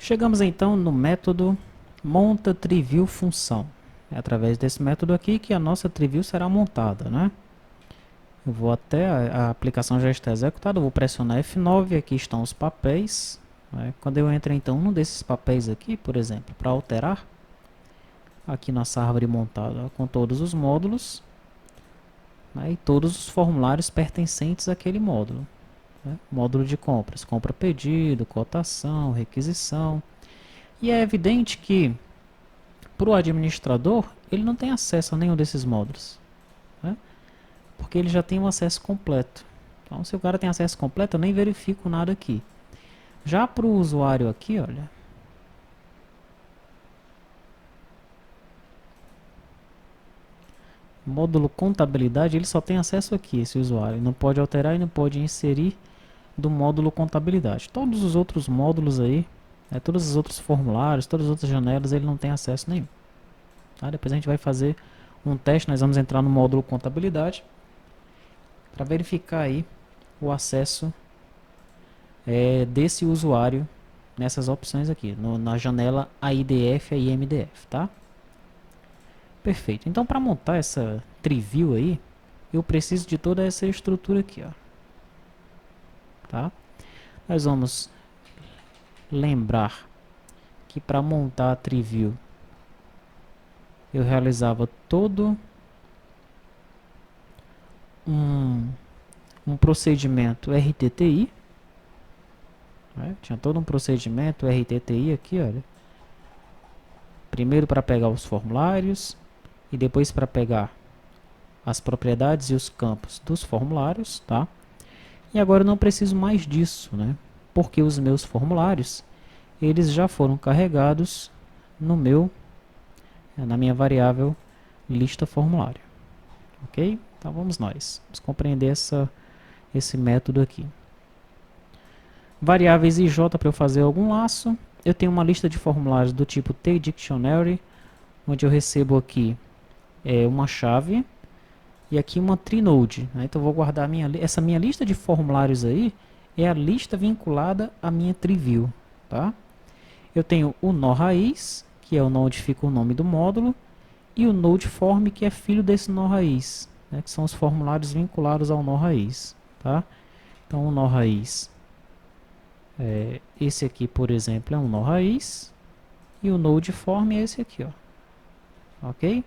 Chegamos então no método monta triview função. É através desse método aqui que a nossa triview será montada, né? Eu vou até a aplicação já está executada, eu vou pressionar F9, aqui estão os papéis, né? Quando eu entro então num desses papéis aqui, por exemplo, para alterar, aqui nossa árvore montada com todos os módulos, né? E todos os formulários pertencentes àquele módulo, né? Módulo de compras, compra pedido, cotação, requisição. E é evidente que para o administrador ele não tem acesso a nenhum desses módulos, né? Porque ele já tem um acesso completo. Então, se o cara tem acesso completo, eu nem verifico nada aqui. Já para o usuário aqui, olha, módulo contabilidade, ele só tem acesso aqui, esse usuário. Não pode alterar e não pode inserir do módulo contabilidade. Todos os outros módulos aí, todos os outros formulários, todas as outras janelas, ele não tem acesso nenhum. Tá? Depois a gente vai fazer um teste, nós vamos entrar no módulo contabilidade para verificar aí o acesso desse usuário nessas opções aqui, na janela AIDF e IMDF, tá? Perfeito. Então, para montar essa triview aí, eu preciso de toda essa estrutura aqui, ó. Tá? Nós vamos lembrar que para montar a triview eu realizava todo um procedimento RTTI, né? Tinha todo um procedimento RTTI aqui, olha. Primeiro para pegar os formulários e depois para pegar as propriedades e os campos dos formulários, tá? E agora eu não preciso mais disso, né? Porque os meus formulários, eles já foram carregados na minha variável lista formulário, ok? Então vamos compreender esse método aqui. Variáveis IJ para eu fazer algum laço. Eu tenho uma lista de formulários do tipo tDictionary, onde eu recebo aqui uma chave e aqui uma trinode, né? Então eu vou guardar essa minha lista de formulários aí, é a lista vinculada à minha triview, tá? Eu tenho o nó raiz, que é o nó onde fica o nome do módulo, e o node form, que é filho desse nó raiz, né? Que são os formulários vinculados ao nó raiz, tá? Então o nó raiz, esse aqui, por exemplo, é um nó raiz, e o node form é esse aqui, ó. Ok?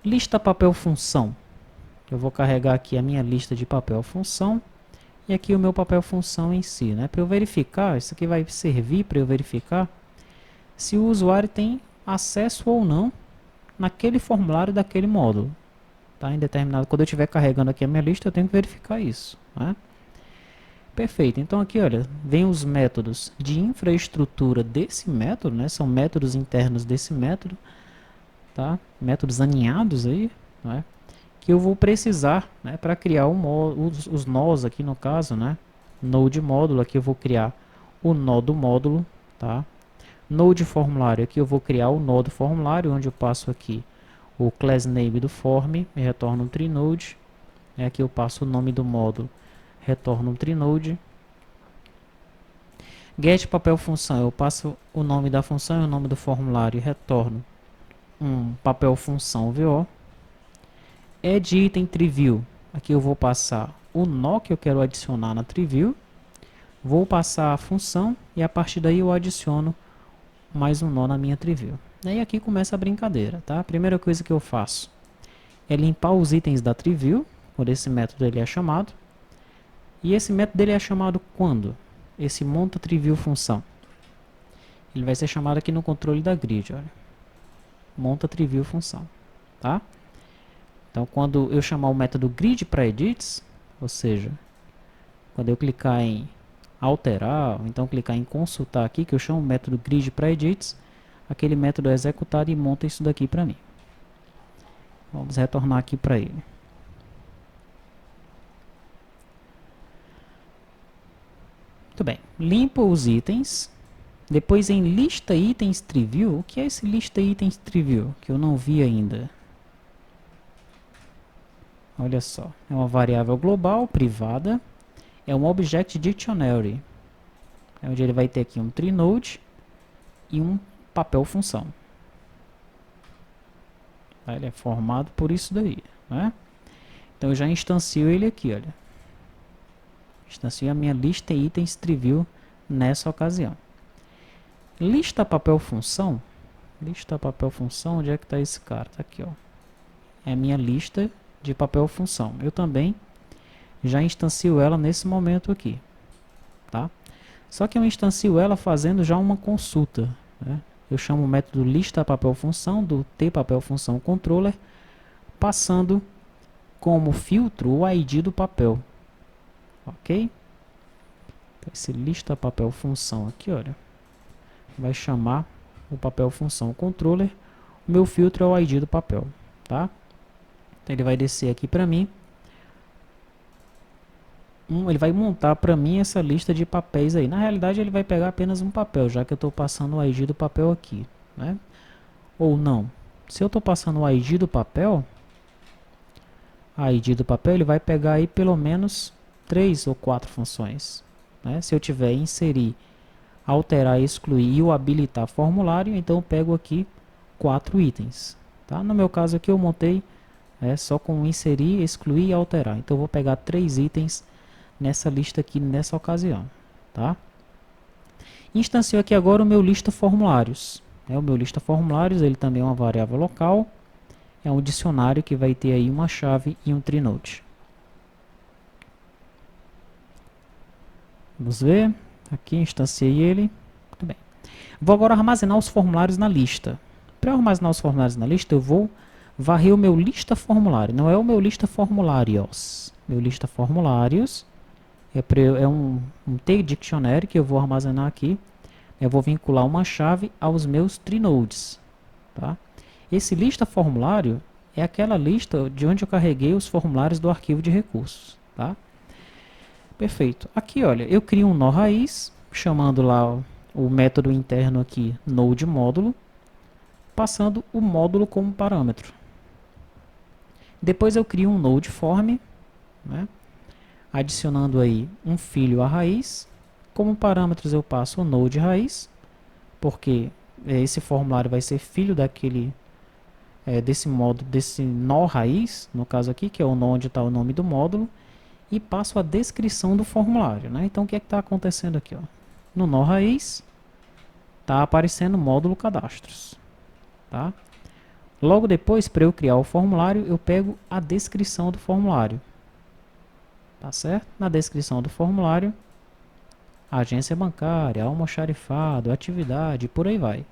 Lista papel função. Eu vou carregar aqui a minha lista de papel função e aqui o meu papel função em si, né? Para eu verificar, isso aqui vai servir para eu verificar se o usuário tem acesso ou não naquele formulário daquele módulo. Tá? Quando eu estiver carregando aqui a minha lista, eu tenho que verificar isso, né? Perfeito. Então aqui, olha, vem os métodos de infraestrutura desse método, né? São métodos internos desse método, tá? Métodos aninhados aí, né? Que eu vou precisar, né, para criar os nós aqui no caso, né? Node módulo, aqui eu vou criar o nó do módulo, tá? Node formulário, aqui eu vou criar o nó do formulário, onde eu passo aqui o class name do form, me retorna um trinode. Aqui eu passo o nome do módulo, retorna um trinode. Get papel função, eu passo o nome da função e o nome do formulário e retorno um papel função VO. Add item triview, aqui eu vou passar o nó que eu quero adicionar na triview, vou passar a função e a partir daí eu adiciono mais um nó na minha triview. E aqui começa a brincadeira, tá? A primeira coisa que eu faço é limpar os itens da triview, por esse método ele é chamado. E esse método ele é chamado quando? Esse monta triview função. Ele vai ser chamado aqui no controle da grid, olha. Monta triview função, tá? Então quando eu chamar o método grid para edits, ou seja, quando eu clicar em alterar, ou então clicar em consultar aqui, que eu chamo o método grid para edits, aquele método é executado e monta isso daqui para mim. Vamos retornar aqui para ele. Muito bem, limpa os itens. Depois em lista itens triview, o que é esse lista itens triview? Que eu não vi ainda. Olha só, é uma variável global, privada, é um object dictionary. é onde ele vai ter aqui um tree-node e um papel função. Tá? Ele é formado por isso daí, né? Então eu já instancio ele aqui, olha. Instancio a minha lista e itens trivial nessa ocasião. Lista papel função. Lista papel função, onde é que está esse cara? Está aqui, ó. É a minha lista de papel função. Eu também já instancio ela nesse momento aqui, tá? Só que eu instancio ela fazendo já uma consulta, né? Eu chamo o método lista papel função do t papel função controller, passando como filtro o ID do papel, ok? Então, esse lista papel função aqui, olha, vai chamar o papel função controller. O meu filtro é o ID do papel, tá? Então ele vai descer aqui para mim. Ele vai montar para mim essa lista de papéis aí. Na realidade ele vai pegar apenas um papel, já que eu estou passando o ID do papel aqui, né? Ou não. Se eu estou passando o ID do papel, ele vai pegar aí pelo menos 3 ou 4 funções, né? Se eu tiver inserir, alterar, excluir e o habilitar formulário, então eu pego aqui 4 itens, tá? No meu caso aqui eu montei só com inserir, excluir e alterar. Então eu vou pegar 3 itens nessa lista aqui nessa ocasião, tá? Instancio aqui agora o meu lista formulários. O meu lista formulários, ele também é uma variável local. É um dicionário que vai ter aí uma chave e um tree-node. Vamos ver. Aqui instanciei ele. Muito bem. Vou agora armazenar os formulários na lista. Para armazenar os formulários na lista, eu vou varrer o meu lista formulário. Não é o meu lista formulários. Meu lista formulários é um T-Dictionary que eu vou armazenar aqui. Eu vou vincular uma chave aos meus tree-nodes, tá? Esse lista formulário é aquela lista de onde eu carreguei os formulários do arquivo de recursos, tá? Perfeito. Aqui, olha, eu crio um nó raiz, chamando lá o método interno aqui, node módulo, passando o módulo como parâmetro. Depois eu crio um node form, né? Adicionando aí um filho à raiz. Como parâmetros eu passo o node raiz, porque esse formulário vai ser filho daquele desse nó raiz, no caso aqui, que é o nó onde está o nome do módulo, e passo a descrição do formulário, né? Então o que é que está acontecendo aqui, ó? No nó raiz está aparecendo o módulo cadastros, tá? Logo depois, para eu criar o formulário, eu pego a descrição do formulário, tá certo? Na descrição do formulário, agência bancária, almoxarifado, atividade, por aí vai,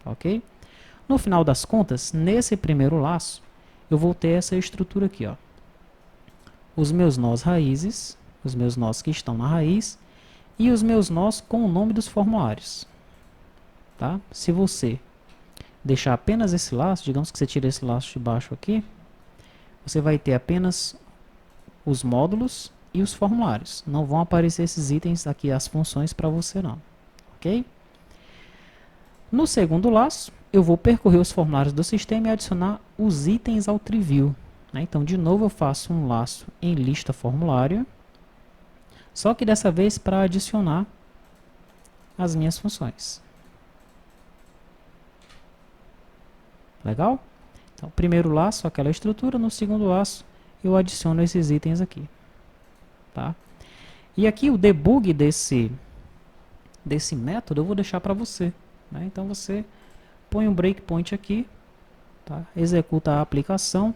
ok? No final das contas, nesse primeiro laço, eu vou ter essa estrutura aqui, ó. Os meus nós raízes, os meus nós que estão na raiz, e os meus nós com o nome dos formulários, tá? Se você deixar apenas esse laço, digamos que você tira esse laço de baixo aqui, você vai ter apenas os módulos e os formulários. Não vão aparecer esses itens aqui, as funções, para você não, ok? No segundo laço, eu vou percorrer os formulários do sistema e adicionar os itens ao tree-view, né? Então, de novo, eu faço um laço em lista formulário, só que dessa vez para adicionar as minhas funções. Legal? Então, primeiro laço, aquela estrutura. No segundo laço, eu adiciono esses itens aqui, tá? E aqui o debug desse método eu vou deixar para você, né? Então você põe um breakpoint aqui, tá? Executa a aplicação,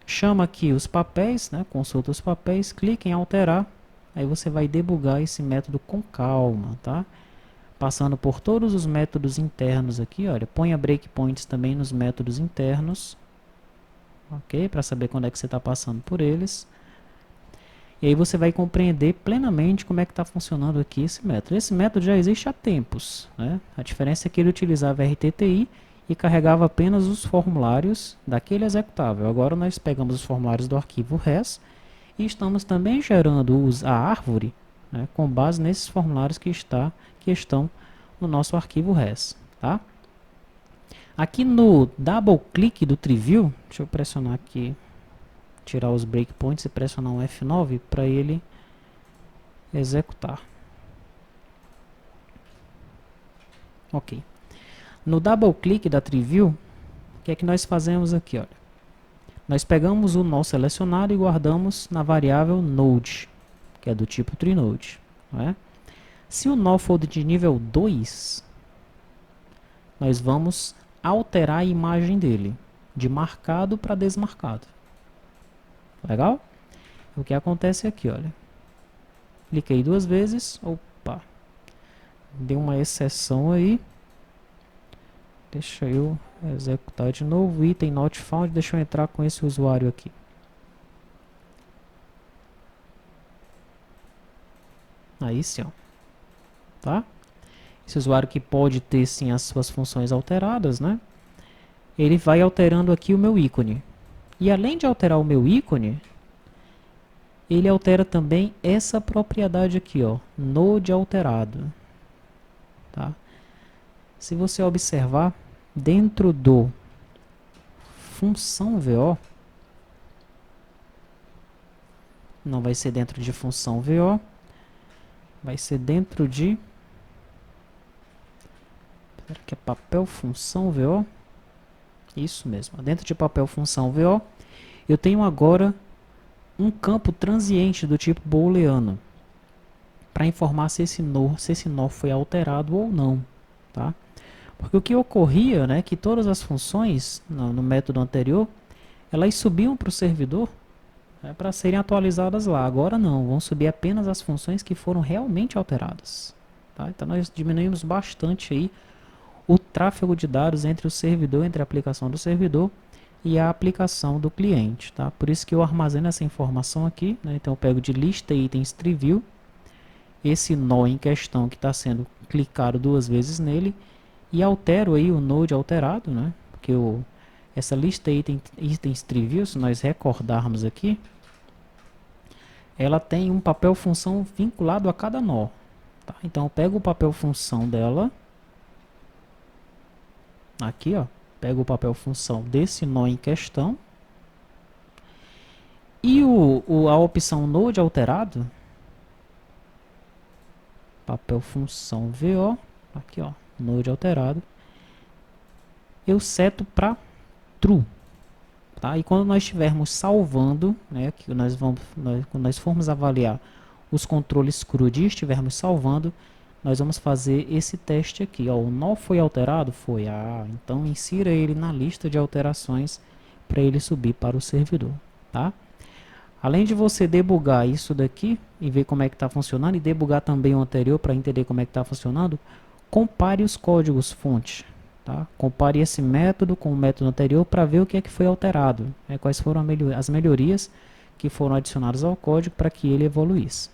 chama aqui os papéis, né? Consulta os papéis, clica em alterar, aí você vai debugar esse método com calma, tá? Passando por todos os métodos internos aqui, olha, ponha breakpoints também nos métodos internos, ok? Para saber quando é que você está passando por eles. E aí você vai compreender plenamente como é que está funcionando aqui esse método. Esse método já existe há tempos, né? A diferença é que ele utilizava RTTI e carregava apenas os formulários daquele executável. Agora nós pegamos os formulários do arquivo res e estamos também gerando a árvore, né, com base nesses formulários que estão no nosso arquivo res, tá? Aqui no double click do tree-view, deixa eu pressionar aqui, tirar os breakpoints e pressionar um F9 para ele executar. Ok. No double click da TreeView, o que é que nós fazemos aqui? Olha? Nós pegamos o nó selecionado e guardamos na variável node, que é do tipo TreeNode. Não é? Se o nó for de nível 2, nós vamos alterar a imagem dele, de marcado para desmarcado. Legal? O que acontece aqui, olha. Cliquei 2 vezes, opa, deu uma exceção aí. Deixa eu executar de novo, item not found, deixa eu entrar com esse usuário aqui. Aí sim, ó. Tá? Esse usuário que pode ter sim as suas funções alteradas, né? Ele vai alterando aqui o meu ícone. E além de alterar o meu ícone, ele altera também essa propriedade aqui, ó, node alterado. Tá? Se você observar, dentro do função VO, não vai ser dentro de função VO, vai ser dentro de... Será que é papel função VO? Isso mesmo, dentro de papel função VO, eu tenho agora um campo transiente do tipo booleano para informar se esse nó foi alterado ou não, tá? Porque o que ocorria, né, que todas as funções no método anterior, elas subiam para o servidor, né, para serem atualizadas lá. Agora não, vão subir apenas as funções que foram realmente alteradas. Tá? Então nós diminuímos bastante aí o tráfego de dados entre o servidor, entre a aplicação do servidor e a aplicação do cliente. Tá? Por isso que eu armazeno essa informação aqui, né? Então eu pego de lista itens TreeView, esse nó em questão que está sendo clicado 2 vezes nele, e altero aí o node alterado, né? Porque essa lista itens TreeView, se nós recordarmos aqui, ela tem um papel função vinculado a cada nó. Tá? Então eu pego o papel função dela, aqui ó, pego o papel função desse nó em questão, e a opção node alterado, papel função VO, aqui ó, node alterado, eu seto para true. Tá? E quando nós estivermos salvando, né, que quando nós formos avaliar os controles CRUD e estivermos salvando, nós vamos fazer esse teste aqui. Ó, o nó foi alterado? Foi. Então insira ele na lista de alterações para ele subir para o servidor. Tá? Além de você debugar isso daqui e ver como é que está funcionando, e debugar também o anterior para entender como é que está funcionando, compare os códigos fonte. Tá? Compare esse método com o método anterior para ver o que é que foi alterado, quais foram as melhorias que foram adicionadas ao código para que ele evoluísse.